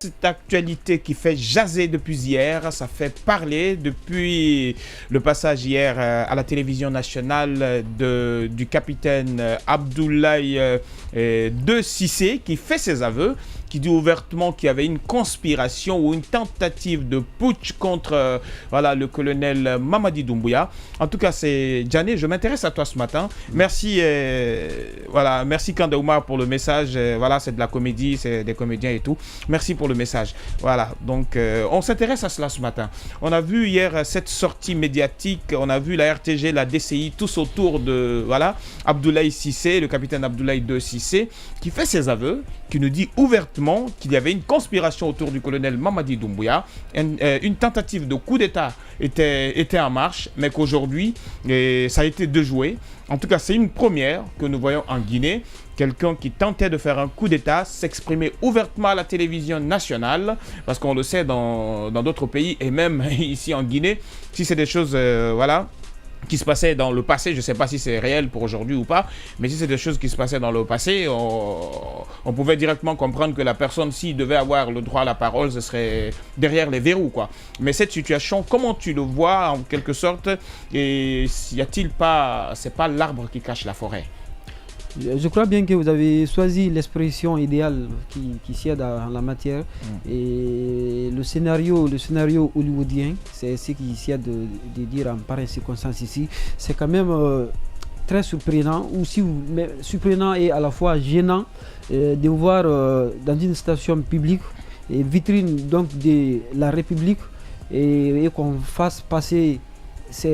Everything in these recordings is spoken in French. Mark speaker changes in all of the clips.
Speaker 1: cette actualité qui fait jaser depuis hier, ça fait parler depuis le passage hier à la télévision nationale du capitaine Abdoulaye de Cissé qui fait ses aveux, qui dit ouvertement qu'il y avait une conspiration ou une tentative de putsch contre le colonel Mamadi Doumbouya. En tout cas, c'est Djané, je m'intéresse à toi ce matin. Merci, merci Kanda Oumar pour le message. C'est de la comédie, c'est des comédiens et tout. Merci pour le message. Voilà, donc on s'intéresse à cela ce matin. On a vu hier cette sortie médiatique, on a vu la RTG, la DCI, tous autour de Abdoulaye Cissé, le capitaine Abdoulaye de Cissé, qui fait ses aveux, qui nous dit ouvertement qu'il y avait une conspiration autour du colonel Mamadi Doumbouya, une tentative de coup d'État était en marche, mais qu'aujourd'hui, ça a été déjoué. En tout cas, c'est une première que nous voyons en Guinée. Quelqu'un qui tentait de faire un coup d'État s'exprimer ouvertement à la télévision nationale, parce qu'on le sait dans d'autres pays, et même ici en Guinée, si c'est des choses, qui se passaient dans le passé, je ne sais pas si c'est réel pour aujourd'hui ou pas, mais si c'est des choses qui se passaient dans le passé, on pouvait directement comprendre que la personne, s'il devait avoir le droit à la parole, ce serait derrière les verrous, quoi. Mais cette situation, comment tu le vois en quelque sorte, et y a-t-il pas, c'est pas l'arbre qui cache la forêt?
Speaker 2: Je crois bien que vous avez choisi l'expression idéale qui sied dans la matière. Et le scénario hollywoodien, c'est ce qui sied de dire en pareille circonstance ici. C'est quand même très surprenant, surprenant et à la fois gênant de voir dans une station publique, vitrine donc de la République, et qu'on fasse passer.
Speaker 1: Tu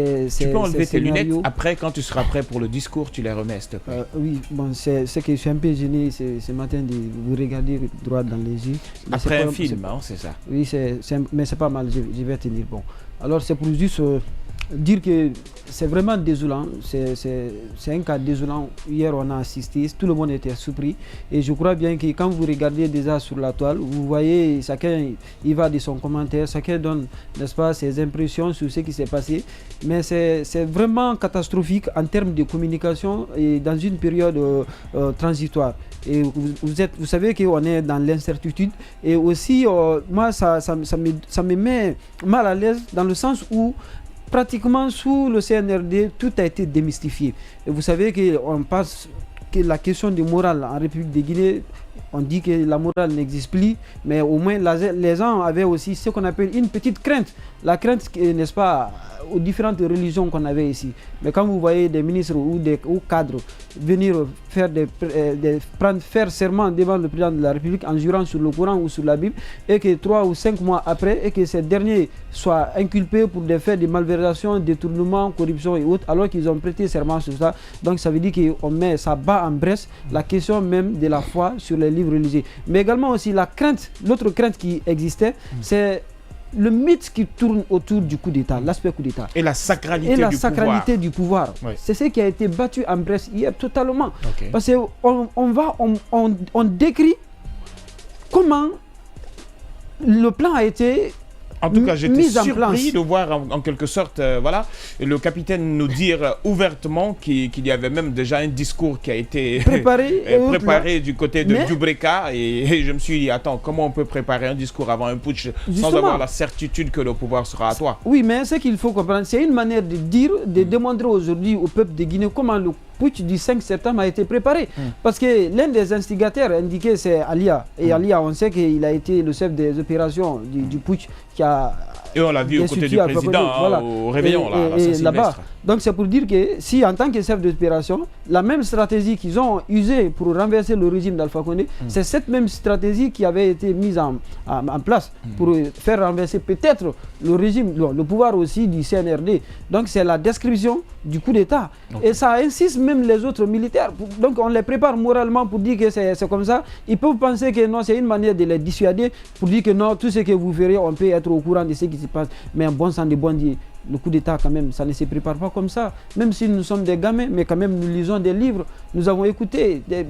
Speaker 1: peux enlever tes lunettes après, quand tu seras prêt pour le discours, tu les remets, s'il te plaît.
Speaker 2: Oui, bon, c'est que je suis un peu gêné ce matin de vous regarder droit dans les yeux.
Speaker 1: Après un film, c'est ça.
Speaker 2: Oui, mais c'est pas mal, je vais tenir bon. Alors c'est pour juste dire que c'est vraiment désolant, c'est un cas désolant. Hier on a assisté, tout le monde était surpris, et je crois bien que quand vous regardez déjà sur la toile, vous voyez chacun il va de son commentaire, chacun donne, n'est-ce pas, ses impressions sur ce qui s'est passé, mais c'est vraiment catastrophique en termes de communication et dans une période transitoire. Et vous savez qu'on est dans l'incertitude, et aussi moi ça me met mal à l'aise dans le sens où pratiquement sous le CNRD, tout a été démystifié. Et vous savez qu'on passe que la question de morale en République de Guinée, on dit que la morale n'existe plus, mais au moins les gens avaient aussi ce qu'on appelle une petite crainte. La crainte, n'est-ce pas, aux différentes religions qu'on avait ici. Mais quand vous voyez des ministres ou cadres venir faire serment devant le président de la République en jurant sur le Coran ou sur la Bible, et que 3 ou 5 mois après, et que ces derniers soient inculpés pour des faits de malversation, détournement, corruption et autres, alors qu'ils ont prêté serment sur ça. Donc ça veut dire qu'on met, ça bat en brèche la question même de la foi sur les livres religieux. Mais également aussi la crainte, l'autre crainte qui existait, c'est le mythe qui tourne autour du coup d'État, l'aspect coup d'État.
Speaker 1: Et la sacralité
Speaker 2: du pouvoir.
Speaker 1: Oui.
Speaker 2: C'est ce qui a été battu en brèche hier totalement.
Speaker 1: Okay.
Speaker 2: Parce qu'on décrit comment le plan a été
Speaker 1: En tout cas, j'étais surpris de voir en quelque sorte, le capitaine nous dire ouvertement qu'il y avait même déjà un discours qui a été préparé du côté de Djubreka, et je me suis dit, attends, comment on peut préparer un discours avant un putsch sans avoir la certitude que le pouvoir sera à toi?
Speaker 2: Oui, mais ce qu'il faut comprendre, c'est une manière de dire, de démontrer aujourd'hui au peuple de Guinée comment le putsch du 5 septembre a été préparé. Parce que l'un des instigateurs indiqué, c'est Alia. Et Alia, on sait qu'il a été le chef des opérations du putsch qui a...
Speaker 1: Et on l'a vu aux côtés du président au réveillon,
Speaker 2: là-bas. Donc c'est pour dire que si en tant que chef d'opération, la même stratégie qu'ils ont usée pour renverser le régime d'Alpha Condé, c'est cette même stratégie qui avait été mise en place pour faire renverser peut-être le régime, le pouvoir aussi du CNRD. Donc c'est la description du coup d'État. Et ça insiste même les autres militaires. Donc on les prépare moralement pour dire que c'est comme ça. Ils peuvent penser que non, c'est une manière de les dissuader pour dire que non, tout ce que vous ferez, on peut être au courant de ce qui se passe. Mais un bon sang de bon Dieu, Le coup d'État, quand même, ça ne se prépare pas comme ça. Même si nous sommes des gamins, mais quand même, nous lisons des livres. Nous avons écouté des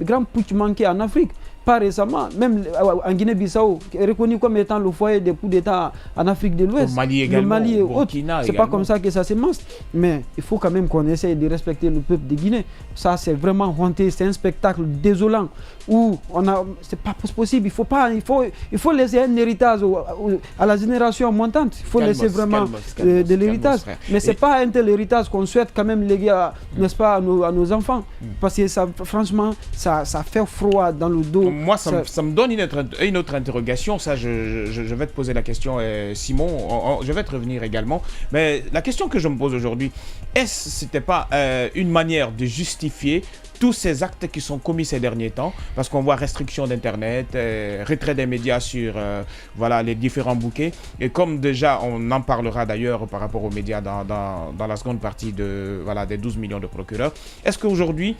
Speaker 2: grands putsch manqués en Afrique. Pas récemment, même en Guinée-Bissau, reconnu comme étant le foyer des coups d'État en Afrique de l'Ouest.
Speaker 1: Au Mali également,
Speaker 2: le Mali et
Speaker 1: au
Speaker 2: autres.
Speaker 1: Burkina
Speaker 2: C'est pas comme ça que ça s'émence. Mais il faut quand même qu'on essaye de respecter le peuple de Guinée. Ça, c'est vraiment honteux. C'est un spectacle désolant où c'est pas possible. Il faut laisser un héritage à la génération montante. Il faut laisser vraiment de l'héritage. Mais c'est pas un tel héritage qu'on souhaite quand même léguer, n'est-ce pas, à nos enfants. Parce que ça, franchement, ça fait froid dans le dos.
Speaker 1: Moi, ça me donne une autre interrogation. Ça, je vais te poser la question, Simon. Je vais te revenir également. Mais la question que je me pose aujourd'hui, est-ce que ce n'était pas une manière de justifier tous ces actes qui sont commis ces derniers temps, parce qu'on voit restriction d'Internet, retrait des médias sur les différents bouquets, et comme déjà on en parlera d'ailleurs par rapport aux médias dans la seconde partie des 12 millions de procureurs, est-ce qu'aujourd'hui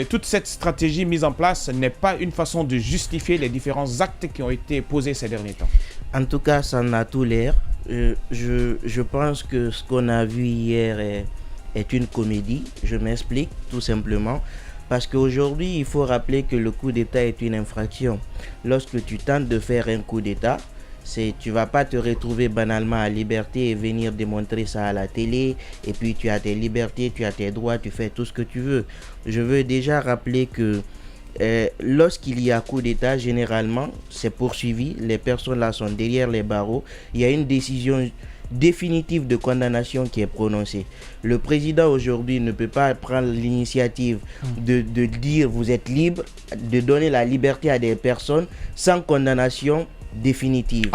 Speaker 1: toute cette stratégie mise en place n'est pas une façon de justifier les différents actes qui ont été posés ces derniers temps?
Speaker 3: En tout cas, ça en a tout l'air. Je pense que ce qu'on a vu hier est une comédie. Je m'explique tout simplement. Parce qu'aujourd'hui, il faut rappeler que le coup d'État est une infraction. Lorsque tu tentes de faire un coup d'État, tu ne vas pas te retrouver banalement à liberté et venir démontrer ça à la télé. Et puis tu as tes libertés, tu as tes droits, tu fais tout ce que tu veux. Je veux déjà rappeler que lorsqu'il y a coup d'État, généralement, c'est poursuivi. Les personnes là sont derrière les barreaux. Il y a une décision définitive de condamnation qui est prononcée. Le président aujourd'hui ne peut pas prendre l'initiative de dire vous êtes libre, de donner la liberté à des personnes sans condamnation définitive.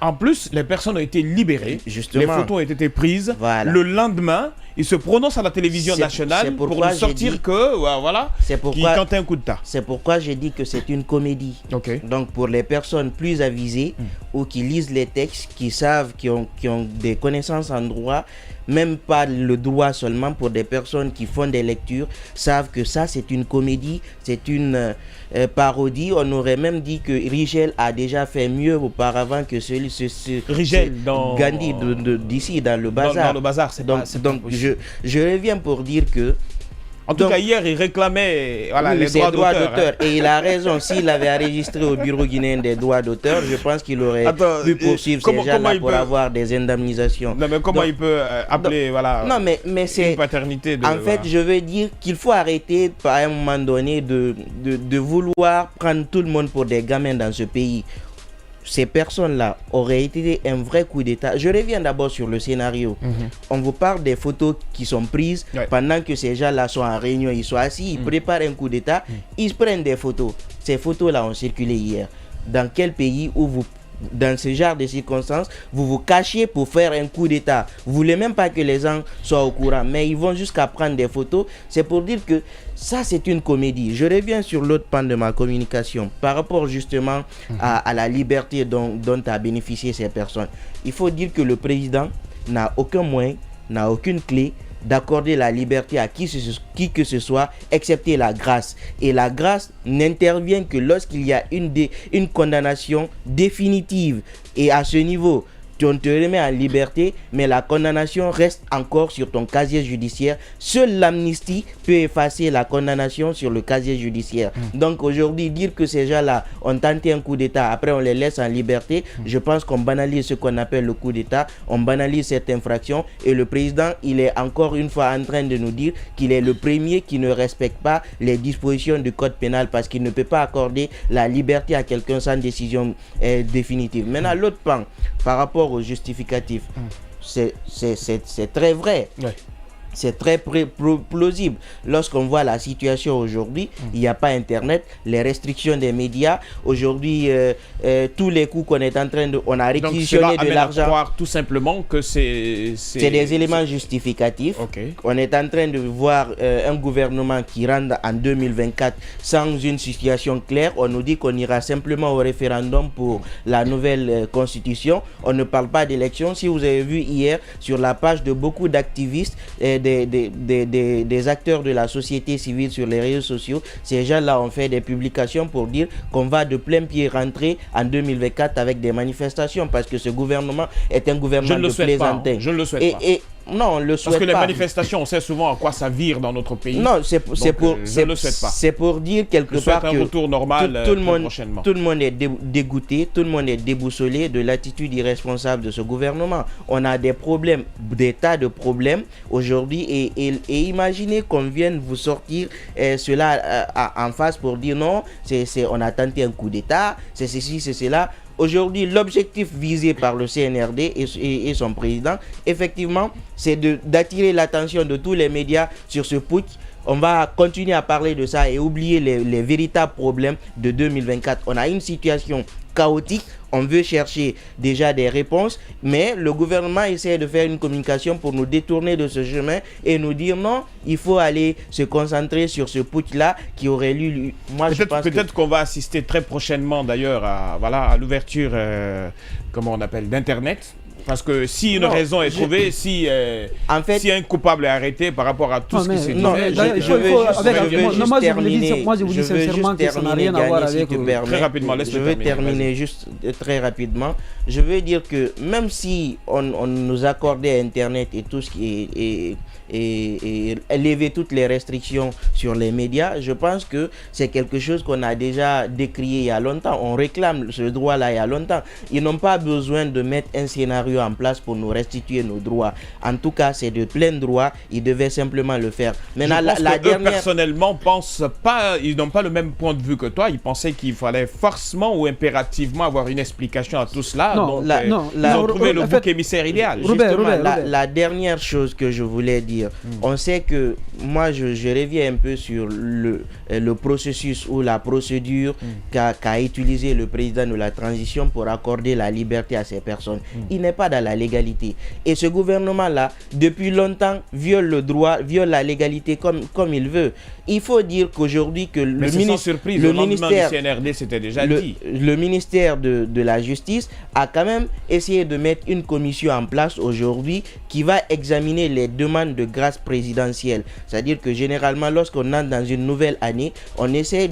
Speaker 1: En plus, les personnes ont été libérées,
Speaker 3: justement.
Speaker 1: Les photos ont été prises.
Speaker 3: Voilà.
Speaker 1: Le lendemain, il se prononce à la télévision nationale pour nous sortir qu'il tentait un coup d'État.
Speaker 3: C'est pourquoi j'ai dit que c'est une comédie.
Speaker 1: Okay.
Speaker 3: Donc pour les personnes plus avisées ou qui lisent les textes, qui savent, qui ont des connaissances en droit, même pas le droit seulement, pour des personnes qui font des lectures, savent que ça c'est une comédie, c'est une parodie. On aurait même dit que Rigel a déjà fait mieux auparavant que
Speaker 1: Rigel dans
Speaker 3: Gandhi d'ici dans le bazar.
Speaker 1: Dans le bazar, c'est
Speaker 3: donc je reviens pour dire que
Speaker 1: en tout cas, hier, il réclamait les droits d'auteur.
Speaker 3: Et il a raison. S'il avait enregistré au bureau guinéen des droits d'auteur, je pense qu'il aurait pu poursuivre ces gens-là pour avoir des indemnisations.
Speaker 1: Non, mais comment il peut appeler
Speaker 3: mais c'est
Speaker 1: une paternité
Speaker 3: en fait, je veux dire qu'il faut arrêter à un moment donné de vouloir prendre tout le monde pour des gamins dans ce pays. Ces personnes-là auraient été un vrai coup d'État. Je reviens d'abord sur le scénario. On vous parle des photos qui sont prises pendant que ces gens-là sont en réunion, ils sont assis, ils préparent un coup d'État, ils prennent des photos. Ces photos-là ont circulé hier. Dans quel pays où dans ce genre de circonstances, vous vous cachez pour faire un coup d'État? Vous voulez même pas que les gens soient au courant, mais ils vont jusqu'à prendre des photos. C'est pour dire que ça, c'est une comédie. Je reviens sur l'autre pan de ma communication par rapport justement à la liberté dont a bénéficié ces personnes. Il faut dire que le président n'a aucun moyen, n'a aucune clé d'accorder la liberté à qui que ce soit, excepté la grâce. Et la grâce n'intervient que lorsqu'il y a une condamnation définitive. Et à ce niveau, on te remet en liberté, mais la condamnation reste encore sur ton casier judiciaire. Seule l'amnistie peut effacer la condamnation sur le casier judiciaire. Donc aujourd'hui, dire que ces gens-là ont tenté un coup d'État, après on les laisse en liberté, je pense qu'on banalise ce qu'on appelle le coup d'État, on banalise cette infraction, et le président, il est encore une fois en train de nous dire qu'il est le premier qui ne respecte pas les dispositions du code pénal, parce qu'il ne peut pas accorder la liberté à quelqu'un sans décision définitive. Maintenant, l'autre pan, par rapport au justificatif, c'est très vrai. C'est très plausible. Lorsqu'on voit la situation aujourd'hui, il n'y a pas Internet, les restrictions des médias. Aujourd'hui, tous les coups qu'on est en train de... On a réquisitionné de l'argent.
Speaker 1: À croire tout simplement que c'est
Speaker 3: des éléments justificatifs. On est en train de voir un gouvernement qui rentre en 2024 sans une situation claire. On nous dit qu'on ira simplement au référendum pour la nouvelle constitution. On ne parle pas d'élection. Si vous avez vu hier sur la page de beaucoup d'activistes, des acteurs de la société civile sur les réseaux sociaux. Ces gens-là ont fait des publications pour dire qu'on va de plein pied rentrer en 2024 avec des manifestations parce que ce gouvernement est un gouvernement de plaisantin.
Speaker 1: Je ne le souhaite pas.
Speaker 3: Non, on le souhaite pas.
Speaker 1: Parce que les manifestations, on sait souvent à quoi ça vire dans notre pays.
Speaker 3: Non, c'est pour dire quelque part que
Speaker 1: un retour normal prochainement.
Speaker 3: Tout le monde est dégoûté, tout le monde est déboussolé de l'attitude irresponsable de ce gouvernement. On a des problèmes, des tas de problèmes aujourd'hui et imaginez qu'on vienne vous sortir cela en face pour dire non, on a tenté un coup d'État, c'est ceci, c'est cela. Aujourd'hui, l'objectif visé par le CNRD et son président, effectivement, c'est d'attirer l'attention de tous les médias sur ce putsch. On va continuer à parler de ça et oublier les véritables problèmes de 2024. On a une situation chaotique, on veut chercher déjà des réponses, mais le gouvernement essaie de faire une communication pour nous détourner de ce chemin et nous dire non, il faut aller se concentrer sur ce putsch-là qui aurait lieu. Moi, je pense
Speaker 1: peut-être qu'on va assister très prochainement d'ailleurs à l'ouverture, comment on appelle, d'Internet. Parce que si une raison est trouvée, si un coupable est arrêté par rapport à tout ce qui s'est dit,
Speaker 2: moi je vous dis sincèrement que ça n'a rien à voir avec...
Speaker 1: Très rapidement,
Speaker 3: je vais terminer juste très rapidement. Je veux dire que même si on nous accordait Internet et tout ce qui est et lever toutes les restrictions sur les médias, je pense que c'est quelque chose qu'on a déjà décrié il y a longtemps. On réclame ce droit-là il y a longtemps. Ils n'ont pas besoin de mettre un scénario en place pour nous restituer nos droits. En tout cas, c'est de plein droit. Ils devaient simplement le faire.
Speaker 1: Maintenant, eux, personnellement, ils n'ont pas le même point de vue que toi. Ils pensaient qu'il fallait forcément ou impérativement avoir une explication à tout cela. Ils ont trouvé le bouc émissaire idéal.
Speaker 3: La dernière chose que je voulais dire, on sait que moi je reviens un peu sur le processus ou la procédure qu'a utilisé le président de la transition pour accorder la liberté à ces personnes. Il n'est pas dans la légalité et ce gouvernement là depuis longtemps viole le droit, viole la légalité comme il veut. Il faut dire qu'aujourd'hui que le ministère de la Justice a quand même essayé de mettre une commission en place aujourd'hui qui va examiner les demandes de grâce présidentielle. C'est-à-dire que généralement, lorsqu'on entre dans une nouvelle année, on essaie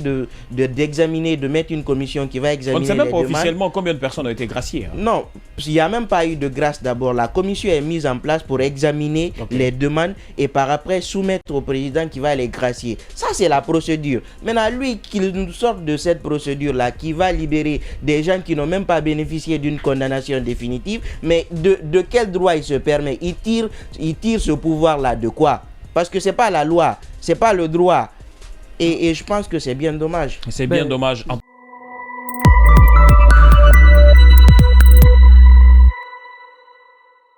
Speaker 3: d'examiner, de mettre une commission qui va examiner les demandes.
Speaker 1: On ne sait même pas officiellement combien de personnes ont été graciées.
Speaker 3: Non, il n'y a même pas eu de grâce d'abord. La commission est mise en place pour examiner les demandes et par après soumettre au président qui va les gracier. Ça, c'est la procédure. Maintenant, lui, qu'il nous sorte de cette procédure-là, qui va libérer des gens qui n'ont même pas bénéficié d'une condamnation définitive, mais de quel droit il se permet? Il tire ce pouvoir-là de quoi? Parce que c'est pas la loi, c'est pas le droit. Et je pense que c'est bien dommage.
Speaker 1: C'est bien dommage.